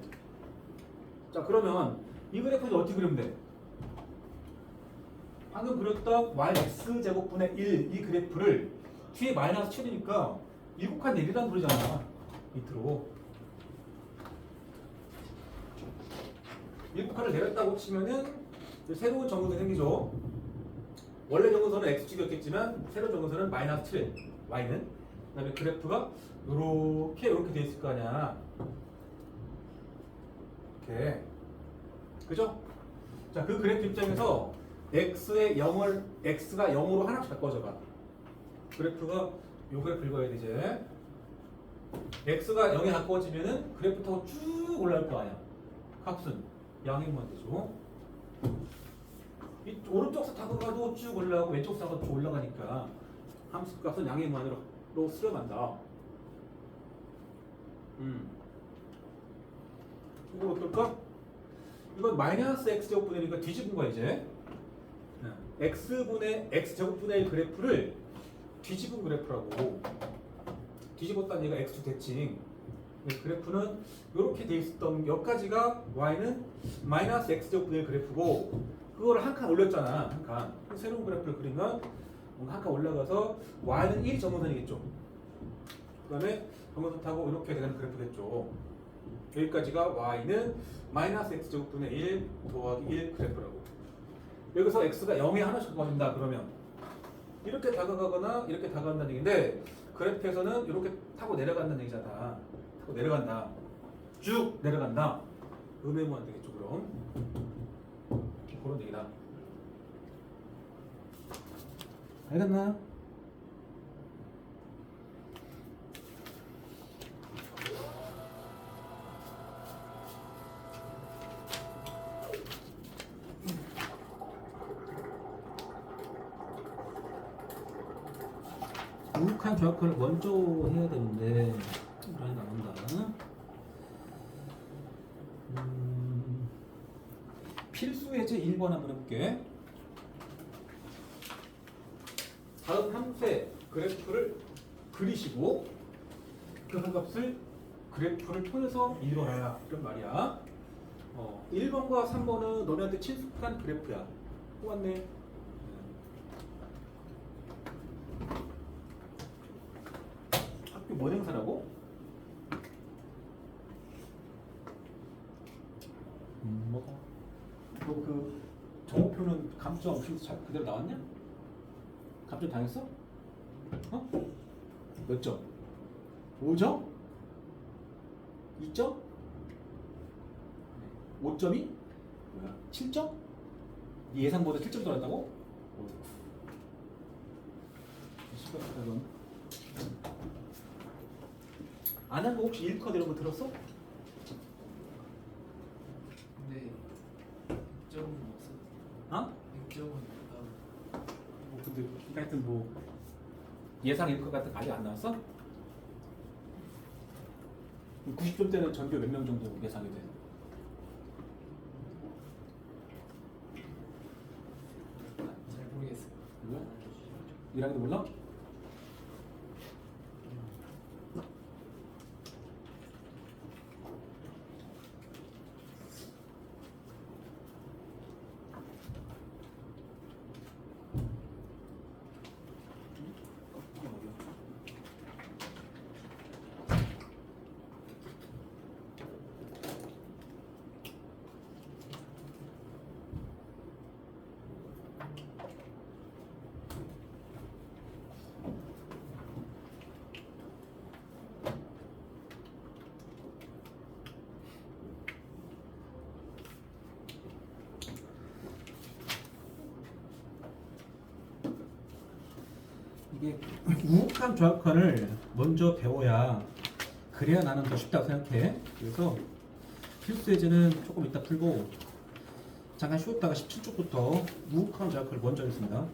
자, 그러면 이 그래프는 어떻게 그리면 돼? 방금 그렸던 yx 제곱분의 1 이 그래프를 뒤에 마이너스 7이니까 1곱한 1이라는 소리잖아. 밑으로 1곱한을 내렸다고 치면은 새로운 정근선이 생기죠. 원래 정근선은 x축이었겠지만 새로운 정근선은 마이너스 7 y는. 그 다음에 그래프가 이렇게 돼 있을 거 아니야. 이렇게. 그죠? 자, 그 그래프 입장에서 x가 0으로 하나씩 바꿔줘봐. 그래프가 요 그래프 읽어야 되지. x가 0에 가까워지면은 그래프 타고 쭉 올라갈 거 아니야. 값은 양의무한 되죠. 이 오른쪽 사타고 가도 쭉 올라가고 왼쪽 사타고 쭉 올라가니까 함수 값은 양의무한으로 수렴한다. 이거 어떨까? 이건 마이너스 x제곱분의 1이니까 뒤집은 거야 이제. x제곱분의 1 그래프를 뒤집은 그래프라고. 뒤집었다는 얘가 x축 대칭. 그래프는 이렇게 돼 있었던 여기까지가 y는 마이너스 x제곱분의 1 그래프고 그거를 한 칸 올렸잖아. 한 칸. 새로운 그래프를 그리면 뭔가 한 칸 올라가서 y는 1이 정근선이겠죠. 그 다음에 정근선 타고 이렇게 되는 그래프겠죠. 여기까지가 y는 마이너스 x제곱분의 1 더하기 1 그래프라고. 여기서 x가 0에 하나씩 더진다 그러면 이렇게 다가가거나 이렇게 다가간다는 얘기인데 그래프에서는 이렇게 타고 내려간다는 얘기잖아. 타고 내려간다. 쭉 내려간다. 음해면 안 되겠죠 그럼. 그런 얘기다. 알겠나? 우욱한 조합을 먼저 해야 되는데 많이 나온다. 필수 예제 1번 한번 해볼게. 다음 함수의 그래프를 그리시고 그 한 값을 그래프를 통해서 이뤄내라 이런 말이야. 1번과 3번은 너네한테 친숙한 그래프야. 뽑았네. 학교 뭐 행사라고? 뭐가? 그 정오표는 감점 없이 잘 그대로 나왔냐? 감점 당했어? 어? 몇 점? 5점? 2점? 5점이? 뭐야? 7점? 네 예상보다 7점 떨어졌다고? 심각하다 넌. 안 한 거 혹시 1컷 이런 거 들었어? 근데 1점은 없어. 어? 1점은 뭐 근데 하여튼 뭐 예상 1컷 같은 거 아직 안 나왔어? 90점 대는 전교 몇 명 정도 예상이 돼? 잘 모르겠어요. 몰라? 1학기도 몰라? 이게 우욱한 조합칸을 먼저 배워야 그래야 나는 더 쉽다고 생각해. 그래서 필수 예제는 조금 이따 풀고 잠깐 쉬었다가 17쪽부터 우욱한 조합칸을 먼저 하겠습니다.